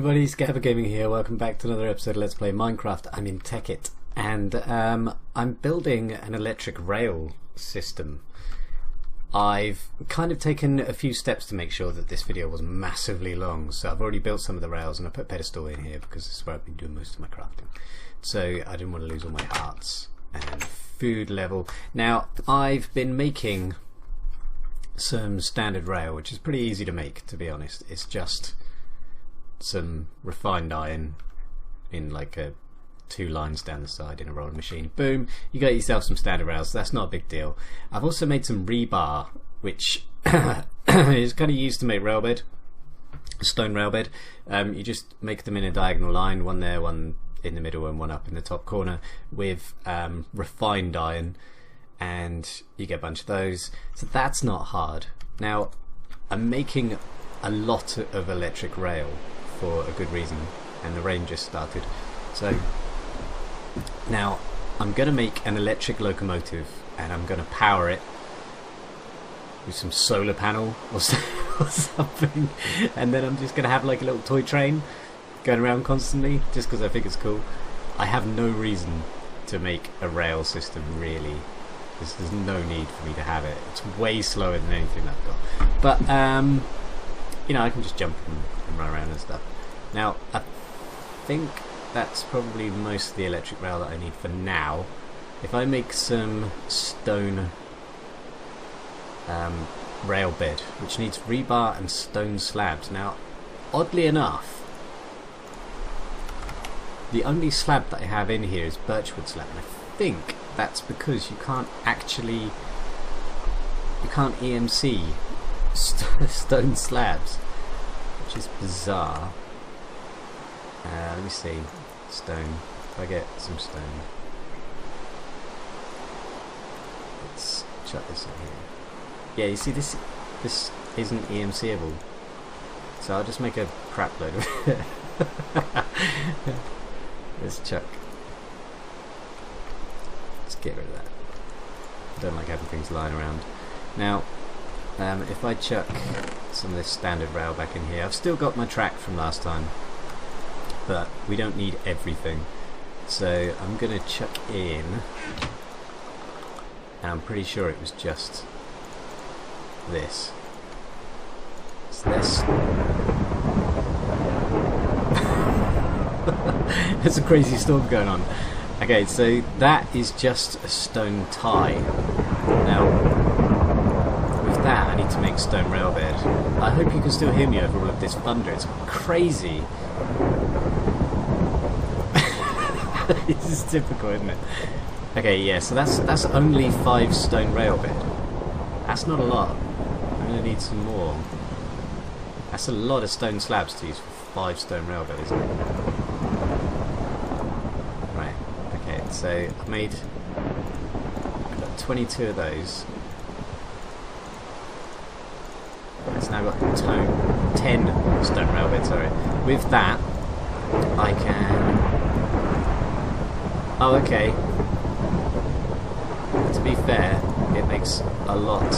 everybody, Scabard Gaming here. Welcome back to another episode of Let's Play Minecraft. I'm in Tekkit and I'm building an electric rail system. I've kind of taken a few steps to make sure that this video was massively long, so I've already built some of the rails and I put a pedestal in here because this is where I've been doing most of my crafting. So I didn't want to lose all my hearts and food level. Now I've been making some standard rail, which is pretty easy to make, to be honest. It's just some refined iron in like two lines down the side in a rolling machine. Boom, you got yourself some standard rails, so that's not a big deal. I've also made some rebar, which is kind of used to make railbed, stone railbed. You just make them in a diagonal line, one there, one in the middle and one up in the top corner, with refined iron, and you get a bunch of those, so that's not hard. Now I'm making a lot of electric rail for a good reason, and the rain just started. So now I'm going to make an electric locomotive and I'm going to power it with some solar panel or something, and then I'm just going to have like a little toy train going around constantly just because I think it's cool. I have no reason to make a rail system really. There's no need for me to have it. It's way slower than anything I've got. But you know, I can just jump and run around and stuff. Now I think that's probably most of the electric rail that I need for now. If I make some stone rail bed, which needs rebar and stone slabs. Now oddly enough, the only slab that I have in here is birchwood slab, and I think that's because you can't EMC stone slabs, which is bizarre. Let me see. Stone. If I get some stone, let's chuck this in here. Yeah, you see, this isn't EMCable, so I'll just make a crap load of it. Let's chuck. Let's get rid of that. I don't like having things lying around. Now if I chuck some of this standard rail back in here, I've still got my track from last time, but we don't need everything, so I'm gonna chuck in, and I'm pretty sure it was just this. It's this. There's a crazy storm going on. Okay, so that is just a stone tie. Now with that I need to make stone rail bed. I hope you can still hear me over all of this thunder. It's crazy. This is typical, isn't it? Okay, yeah, so that's only 5 stone rail bed. That's not a lot. I'm gonna need some more. That's a lot of stone slabs to use for 5 stone rail bed, isn't it? Right, okay, so I've got 22 of those. It's now got 10 stone rail beds, sorry. With that I can... Oh, okay. To be fair, it makes a lot.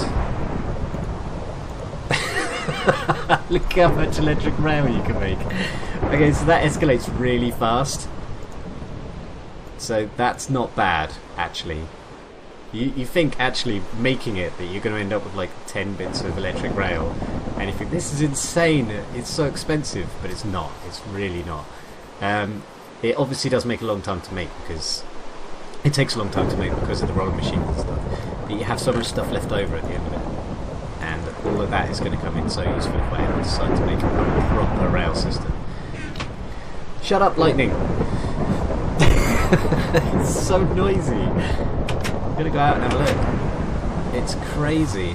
Look how much electric rail you can make. Okay, so that escalates really fast. So that's not bad, actually. You think actually making it that you're going to end up with like 10 bits of electric rail, and you think this is insane, it's so expensive, but it's not. It's really not. It obviously does make a long time to make because it takes a long time to make because of the rolling machines and stuff, but you have so much stuff left over at the end of it, and all of that is going to come in so useful if I ever decide to make a proper rail system. Shut up, lightning! It's so noisy. I'm going to go out and have a look. It's crazy.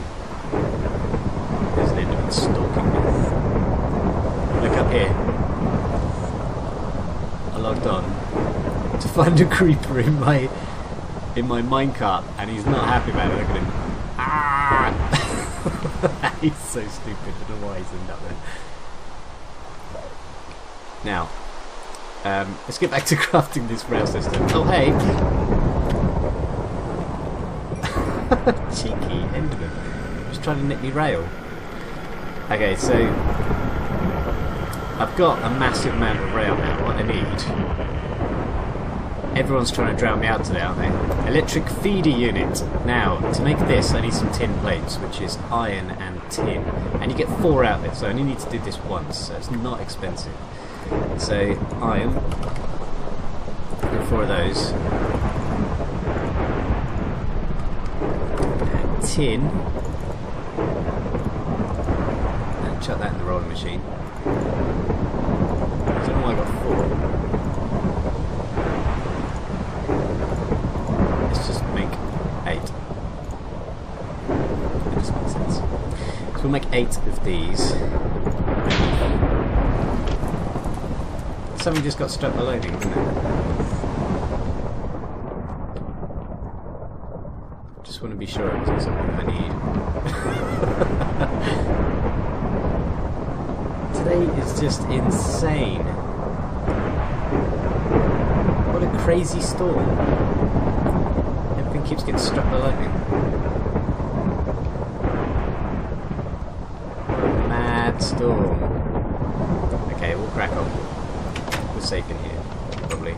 There's an Enderman stalking me. Look up here. I logged on to find a creeper in my minecart, and he's not happy about it. Look at him. Ah! He's so stupid. I don't know why he's ended up there. Now, let's get back to crafting this rail system. Oh hey! Cheeky Enderman. Just trying to nick me rail. Okay, so I've got a massive amount of rail now. What I need... Everyone's trying to drown me out today, aren't they? Electric feeder unit. Now, to make this, I need some tin plates, which is iron and tin. And you get 4 out of it, so I only need to do this once, so it's not expensive. So, iron. Get 4 of those. And tin. And chuck that in the rolling machine. I don't know why I got 4. So we'll make 8 of these. Something just got struck by loading, didn't it? Just want to be sure it wasn't something I need. Today is just insane. What a crazy storm. Everything keeps getting struck by lightning. Storm. Okay, we'll crack on. We're safe in here, probably.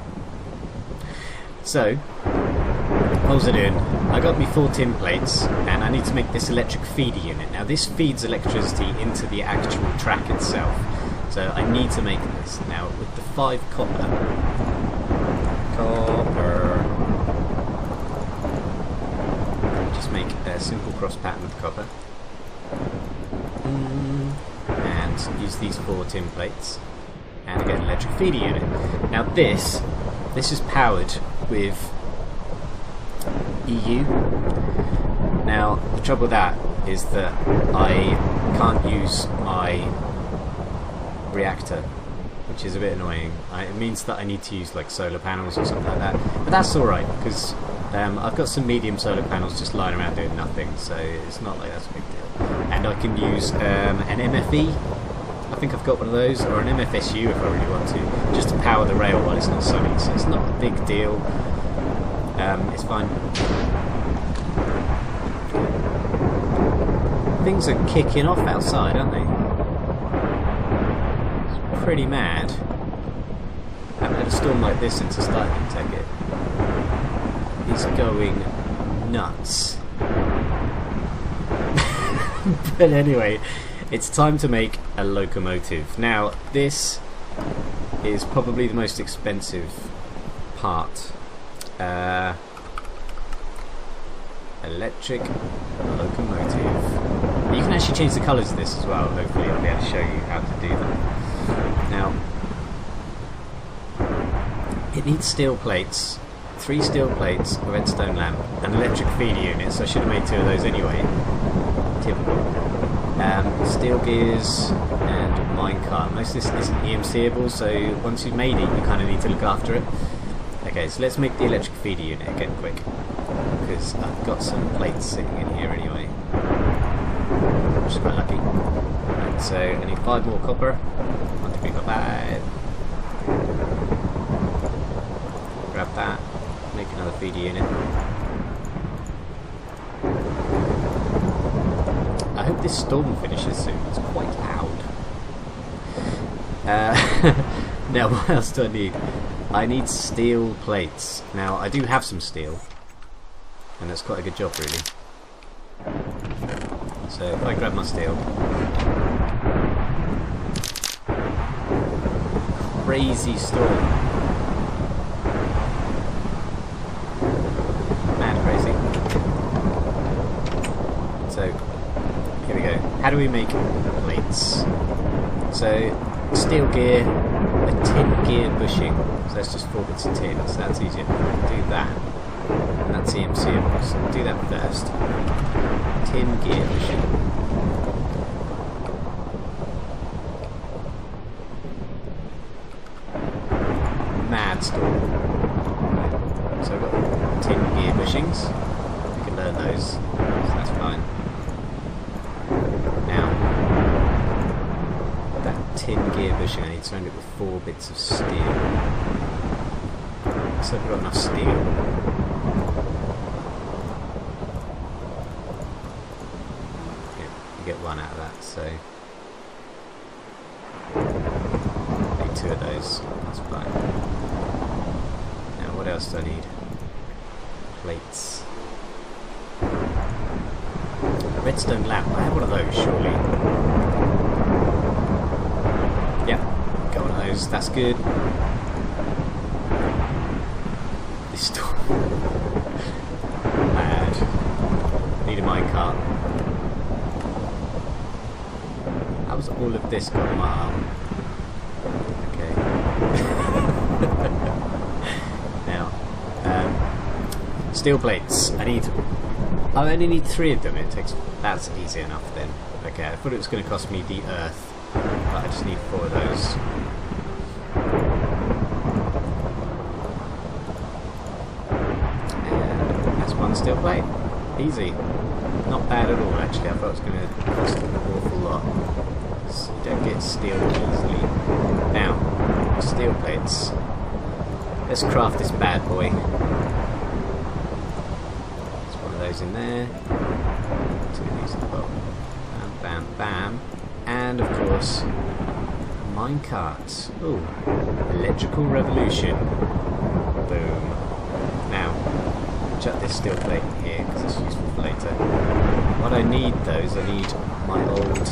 So, what was I doing? I got me 4 tin plates, and I need to make this electric feeder unit. Now, this feeds electricity into the actual track itself. So, I need to make this. Now, with the 5 copper... Just make a simple cross pattern with copper. Use these 4 tin plates and get an electric feeder unit. Now this is powered with EU. Now the trouble with that is that I can't use my reactor, which is a bit annoying. It means that I need to use like solar panels or something like that, but that's alright because I've got some medium solar panels just lying around doing nothing, so it's not like that's a big deal. And I can use an MFE. I think I've got one of those, or an MFSU if I really want to, just to power the rail while it's not sunny, so it's not a big deal. It's fine. Things are kicking off outside, aren't they? It's pretty mad. I haven't had a storm like this since I started in Tekkit. It's going nuts. But anyway, it's time to make a locomotive. Now, this is probably the most expensive part. Electric locomotive. You can actually change the colours of this as well. Hopefully I'll be able to show you how to do that. Now, it needs steel plates, 3 steel plates, a redstone lamp, an electric feeder unit, so I should have made 2 of those anyway. Typical. Steel gears and minecart. Most of this isn't EMCable, so once you've made it, you kind of need to look after it. Okay, so let's make the electric feeder unit again quick, because I've got some plates sitting in here anyway, which is quite lucky. Right, so I need 5 more copper. 1, 2, 3, 4, 5. Grab that. Make another feeder unit. I hope this storm finishes soon. It's quite loud. Now, what else do I need? I need steel plates. Now, I do have some steel, and that's quite a good job, really. So, if I grab my steel, crazy storm. Mad crazy. So, here we go. How do we make plates? So, steel gear, a tin gear bushing. So that's just 4 bits of tin, so that's easier. Do that. And that's EMCable, so do that first. Tin gear bushing. Mad storm. So I've got tin gear bushings. We can learn those, so that's fine. Now, that tin gear bushing, I need to surround it with 4 bits of steel. So I've got enough steel. You get 1 out of that, so 2 of those. That's fine. Now, what else do I need? Plates. A redstone lamp. I have one of those, surely. Yeah, got one of those. That's good. This door. Bad. Need a minecart. How's all of this got on my arm? Okay. Now, steel plates. I only need 3 of them. That's easy enough then. Okay, I thought it was going to cost me the earth, but I just need 4 of those. And that's 1 steel plate. Easy. Not bad at all, actually. I thought it was going to cost an awful lot. So you don't get steel easily. Now, steel plates. Let's craft this bad boy. There's one of those in there. 2 of these at the bottom. Bam, bam, bam. And, of course, minecarts. Ooh. Electrical revolution. Boom. Now, chuck this steel plate in here because it's useful for later. What I need though is I need my old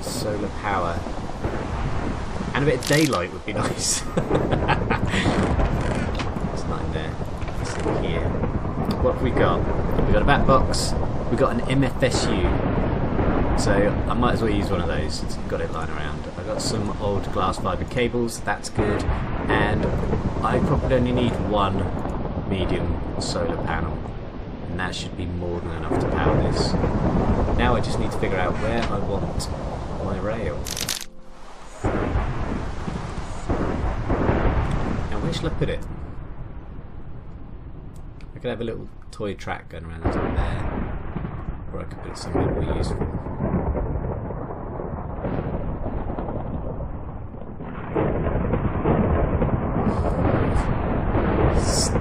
solar power. And a bit of daylight would be nice. It's not in there. It's in here. What have we got? We've got a bat box. We've got an MFSU. So I might as well use one of those since I've got it lying around. I've got some old glass fibre cables. That's good. And I probably only need 1 medium solar panel, and that should be more than enough to power this. Now I just need to figure out where I want my rail. Now where shall I put it? I could have a little toy track going around the top there, or I could put it somewhere more useful.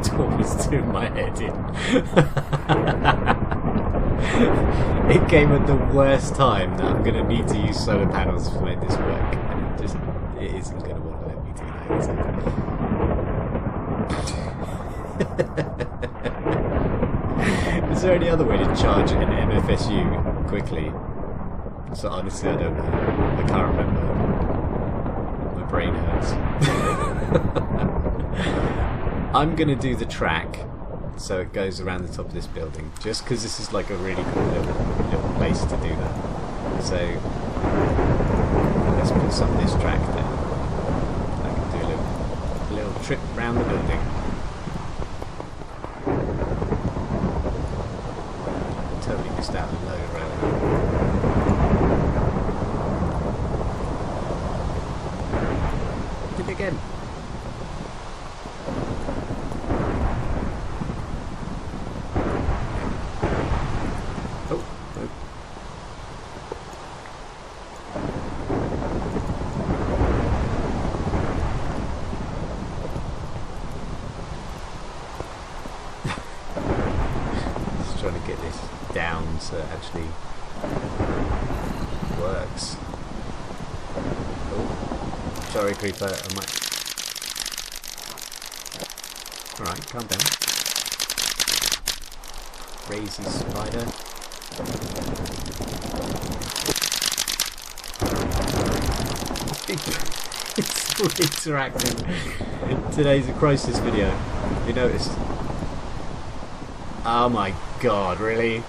Storm is doing my head in. It came at the worst time that I'm going to need to use solar panels to make this work, and it isn't going to want to let me do that, is it? Is there any other way to charge an MFSU quickly? So honestly, I don't know. I can't remember. My brain hurts. I'm going to do the track so it goes around the top of this building, just because this is like a really cool little place to do that. So let's put some of this track down. I can do a little trip around the building. Totally missed out on the low rail. Did it again. Trying to get this down so it actually works. Oh, sorry creeper, I might... Alright, calm down. Crazy spider. It's still interacting. Today's a crisis video. You noticed? Oh my god, really?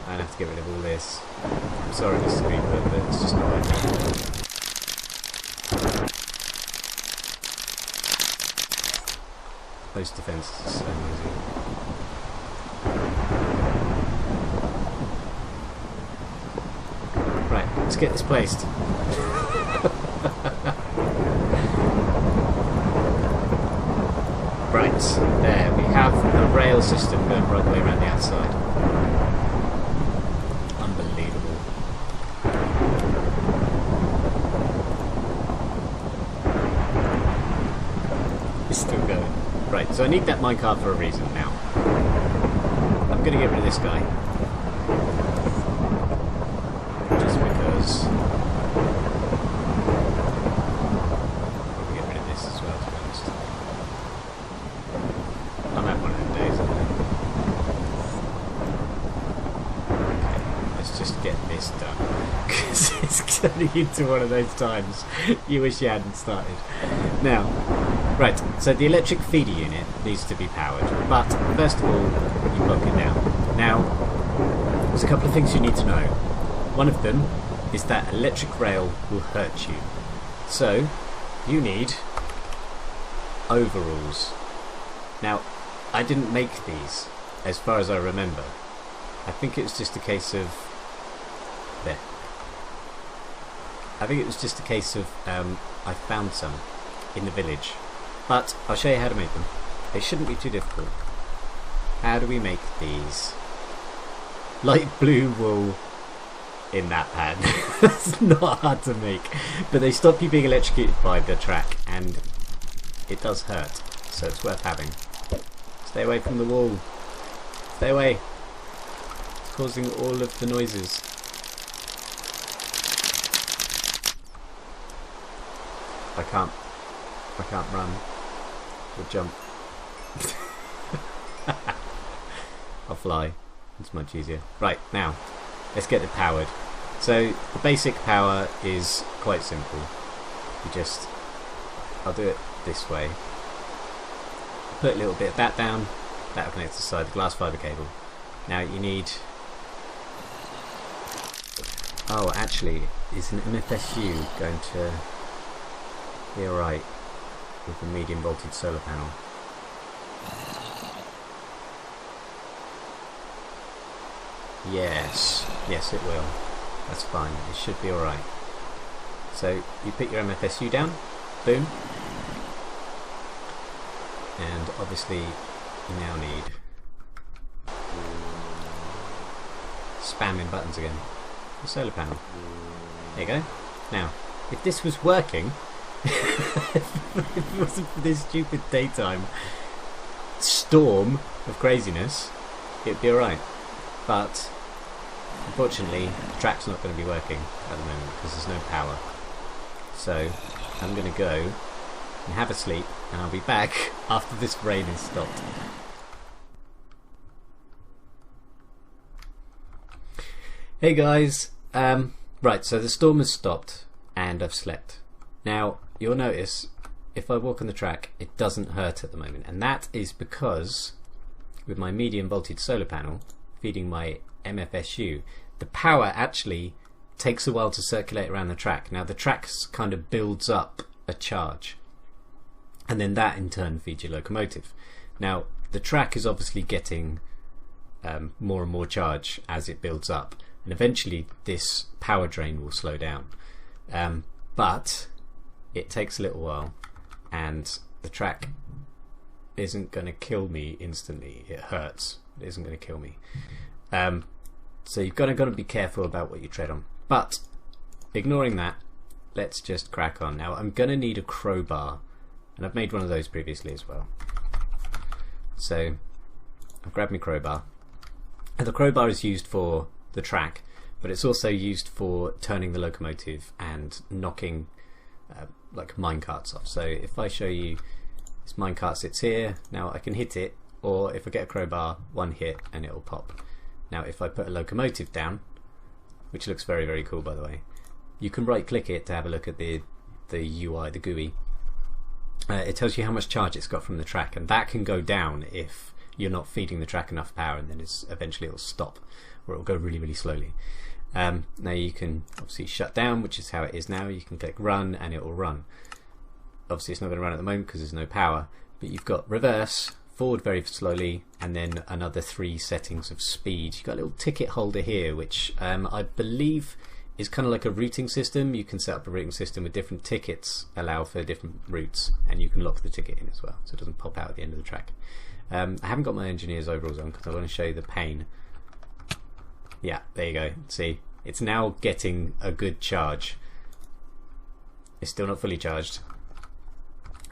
I have to get rid of all this. I'm sorry, Mr. Creeper, but it's just not working. Post defense is so easy. Right, let's get this placed. Right, there, we have a rail system going right the way around the outside. Unbelievable. It's still going. Right, so I need that minecart for a reason now. I'm going to get rid of this guy. Just because this done, because it's turning into one of those times you wish you hadn't started. Now, right, so the electric feeder unit needs to be powered, but first of all, you plug it down. Now, there's a couple of things you need to know. One of them is that electric rail will hurt you. So, you need overalls. Now, I didn't make these, as far as I remember. I think it was just a case of... there. I think it was just a case of I found some in the village. But I'll show you how to make them. They shouldn't be too difficult. How do we make these? Light blue wool in that pan. It's not hard to make. But they stop you being electrocuted by the track, and it does hurt. So it's worth having. Stay away from the wall. Stay away. It's causing all of the noises. I can't run or jump. I'll fly. It's much easier. Right, now let's get it powered. So the basic power is quite simple. I'll do it this way. Put a little bit of that down. That'll connect to the side of the glass fibre cable. Now you need... oh, actually, is an MFSU going to be alright with the medium voltage solar panel? Yes, yes it will. That's fine, it should be alright. So you put your MFSU down, boom, and obviously you now need spamming buttons again. The solar panel. There you go. Now, if this was working, if it wasn't for this stupid daytime storm of craziness, it'd be alright. But unfortunately, the track's not going to be working at the moment because there's no power. So I'm going to go and have a sleep, and I'll be back after this rain is stopped. Hey guys, right, so the storm has stopped and I've slept. Now you'll notice if I walk on the track it doesn't hurt at the moment, and that is because with my medium voltage solar panel feeding my MFSU, the power actually takes a while to circulate around the track. Now the track kind of builds up a charge, and then that in turn feeds your locomotive. Now the track is obviously getting more and more charge as it builds up, and eventually this power drain will slow down, but it takes a little while, and the track isn't going to kill me instantly. It hurts, it isn't going to kill me. So you've got to be careful about what you tread on. But ignoring that, let's just crack on. Now I'm going to need a crowbar, and I've made one of those previously as well. So I've grabbed my crowbar, and the crowbar is used for the track, but it's also used for turning the locomotive and knocking like minecarts off. So if I show you, this minecart sits here. Now I can hit it, or if I get a crowbar, one hit and it'll pop. Now if I put a locomotive down, which looks very, very cool by the way, you can right click it to have a look at the UI, the GUI. It tells you how much charge it's got from the track, and that can go down if you're not feeding the track enough power, and then eventually it'll stop, or it'll go really, really slowly. Now you can obviously shut down, which is how it is now. You can click run and it will run. Obviously it's not going to run at the moment because there's no power, but you've got reverse, forward very slowly, and then another 3 settings of speed. You've got a little ticket holder here, which I believe is kind of like a routing system. You can set up a routing system with different tickets, allow for different routes, and you can lock the ticket in as well, so it doesn't pop out at the end of the track. I haven't got my engineer's overalls on because I want to show you the pain. Yeah, there you go. See, it's now getting a good charge. It's still not fully charged.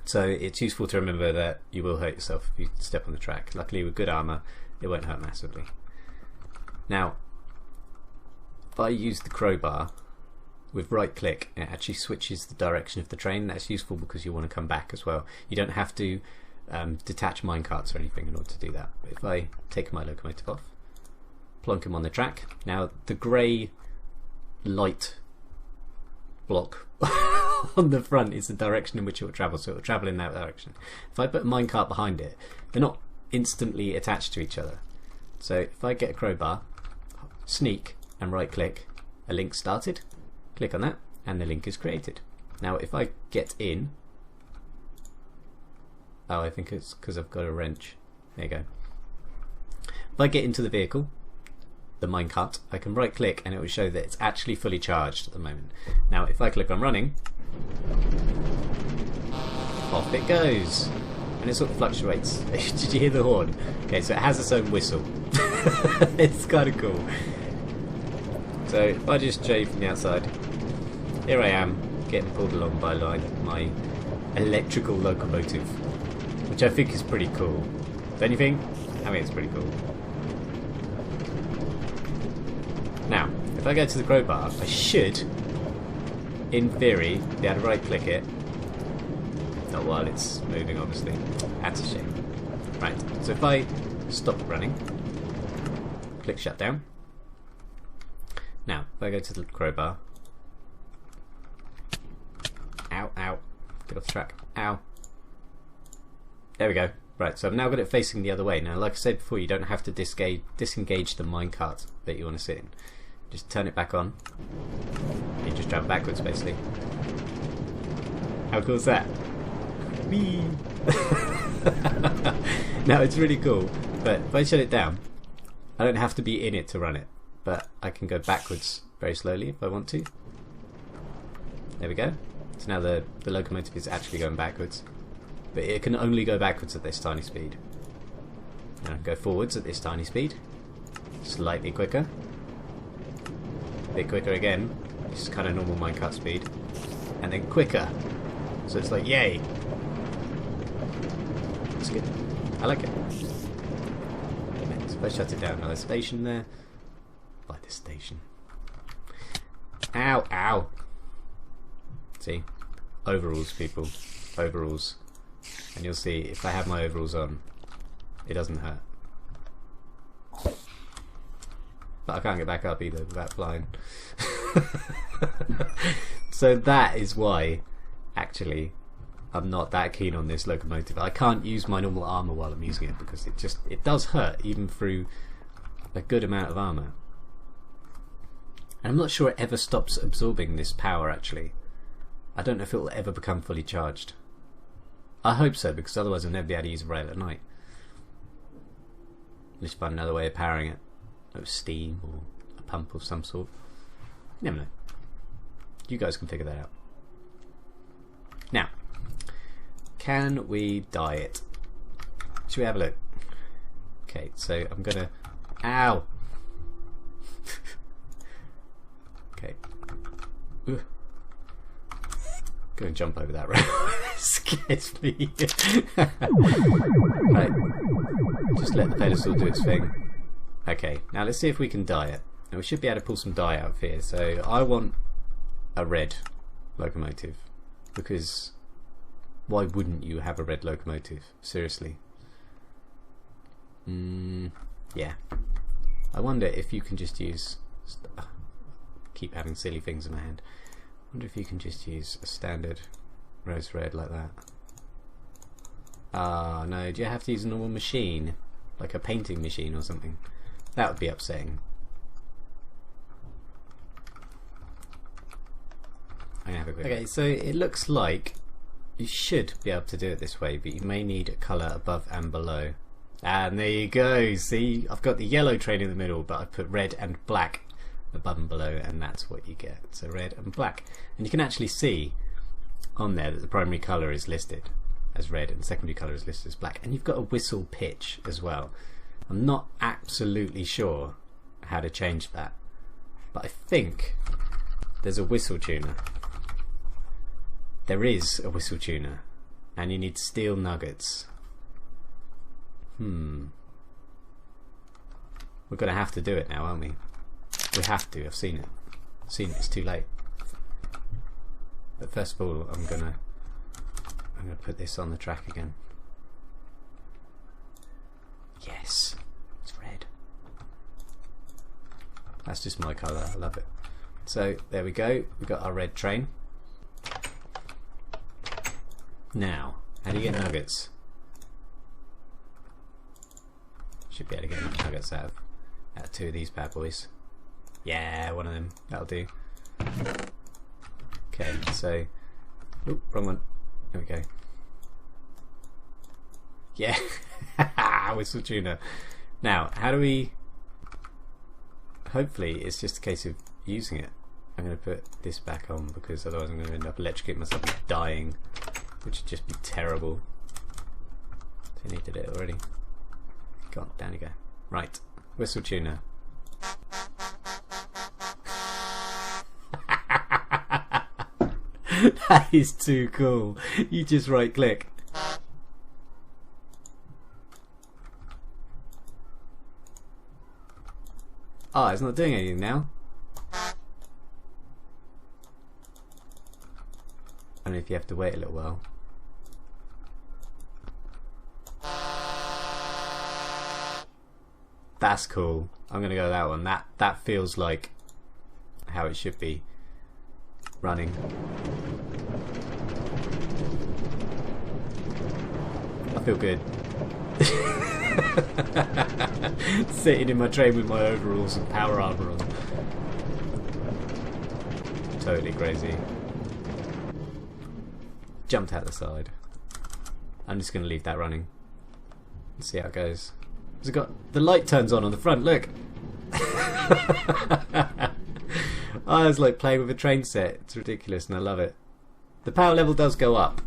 So it's useful to remember that you will hurt yourself if you step on the track. Luckily with good armour it won't hurt massively. Now if I use the crowbar with right click, it actually switches the direction of the train. That's useful because you want to come back as well. You don't have to detach minecarts or anything in order to do that. But if I take my locomotive off, plonk him on the track, now the grey light block on the front is the direction in which it will travel, so it will travel in that direction. If I put a minecart behind it, they're not instantly attached to each other. So if I get a crowbar, sneak and right click, a link started, click on that and the link is created. Now if I get in, oh, I think it's because I've got a wrench. There you go. If I get into the vehicle, the minecart, I can right click and it will show that it's actually fully charged at the moment. Now if I click on running, off it goes, and it sort of fluctuates. Did you hear the horn? Okay, so it has its own whistle. It's kind of cool. So if I just show you from the outside, here I am getting pulled along by my electrical locomotive, which I think is pretty cool. Don't you think? I mean, it's pretty cool. Now, if I go to the crowbar, I should, in theory, be able to right click it. Not while it's moving, obviously. That's a shame. Right, so if I stop running, click shut down. Now, if I go to the crowbar. Ow, ow. Get off the track. Ow. There we go. Right, so I've now got it facing the other way. Now, like I said before, you don't have to disengage the minecart that you want to sit in. Just turn it back on. You just travel backwards, basically. How cool is that? Whee! Now, it's really cool, but if I shut it down, I don't have to be in it to run it, but I can go backwards very slowly if I want to. There we go. So now the locomotive is actually going backwards. But it can only go backwards at this tiny speed. Now go forwards at this tiny speed. Slightly quicker. A bit quicker again. This is kind of normal minecart speed. And then quicker. So it's like, yay! It's good. I like it. So if I shut it down, another station there. By the station. Ow, ow! See? Overalls, people. Overalls. And you'll see, if I have my overalls on, it doesn't hurt. But I can't get back up either without flying. So that is why, actually, I'm not that keen on this locomotive. I can't use my normal armour while I'm using it because it does hurt, even through a good amount of armour. And I'm not sure it ever stops absorbing this power, actually. I don't know if it will ever become fully charged. I hope so, because otherwise I'll never be able to use a rail at night. Let's find another way of powering it. Like steam or a pump of some sort. You never know. You guys can figure that out. Now, can we dye it? Should we have a look? Okay, so I'm gonna... Ow! Okay. Ugh. Gonna jump over that rail. Scares me. Right. Just let the pedestal do its thing. Okay, now let's see if we can dye it. Now we should be able to pull some dye out of here. So I want a red locomotive. Because why wouldn't you have a red locomotive? Seriously. Yeah. I wonder if you can just use... keep having silly things in my hand. I wonder if you can just use a standard rose red like that. Ah, no, do you have to use a normal machine? Like a painting machine or something? That would be upsetting. I'm gonna have a quick Okay, so it looks like you should be able to do it this way, but you may need a colour above and below. And there you go, see? I've got the yellow train in the middle, but I've put red and black above and below, and that's what you get. So red and black. And you can actually see on there that the primary colour is listed as red and secondary colour is listed as black. And you've got a whistle pitch as well. I'm not absolutely sure how to change that, but I think there's a whistle tuner. There is a whistle tuner, and you need steel nuggets. We're gonna have to do it now, aren't we? We have to. I've seen it. It's too late. But first of all, I'm gonna put this on the track again. Yes, it's red. That's just my colour. I love it. So there we go, we've got our red train. Now, how do you get nuggets? Should be able to get nuggets out of 2 of these bad boys. Yeah, one of them, that'll do. Okay, so, oop, wrong one. There we go. Yeah, whistle tuna. Now, how do we? Hopefully, it's just a case of using it. I'm going to put this back on because otherwise I'm going to end up electrocuting myself and dying, which would just be terrible. So I did it already. Go on, down you go. Right, whistle tuna. That is too cool. You just right click. Oh, it's not doing anything now. I don't know if you have to wait a little while. That's cool. I'm gonna go with that one. That feels like how it should be running. I feel good. Sitting in my train with my overalls and power armor on. Totally crazy. Jumped out the side. I'm just going to leave that running. Let's see how it goes. It's got the light turns on the front. Look. I was like playing with a train set. It's ridiculous, and I love it. The power level does go up.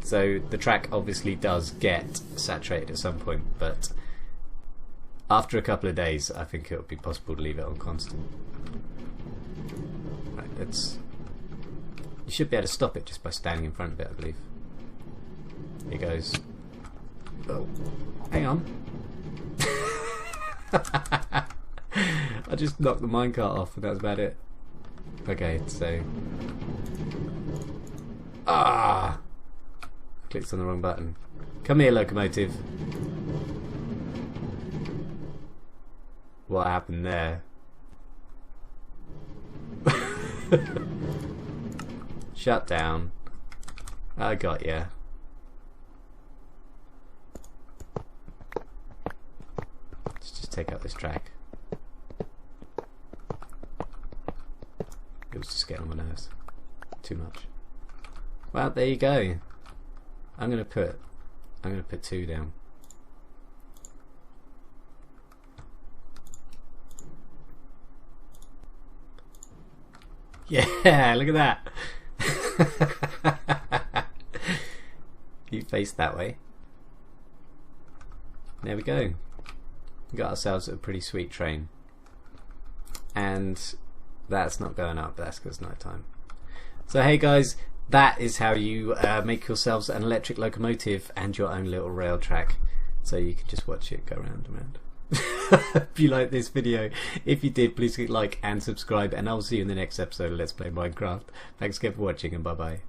So the track obviously does get saturated at some point, but after a couple of days I think it would be possible to leave it on constant. Right, you should be able to stop it just by standing in front of it, I believe. Here goes. Oh, hang on. I just knocked the minecart off and that was about it. Okay, so clicked on the wrong button. Come here, Locomotive. What happened there? Shut down. I got ya. Let's just take out this track. It was just getting on my nerves. Too much. Well, there you go. I'm gonna put 2 down. Yeah, look at that. You face that way. There we go. We got ourselves a pretty sweet train. And that's not going up, that's because it's night time. So hey guys, that is how you make yourselves an electric locomotive and your own little rail track. So you can just watch it go round and round. If you like this video, if you did, please click like and subscribe, and I'll see you in the next episode of Let's Play Minecraft. Thanks again for watching, and bye bye.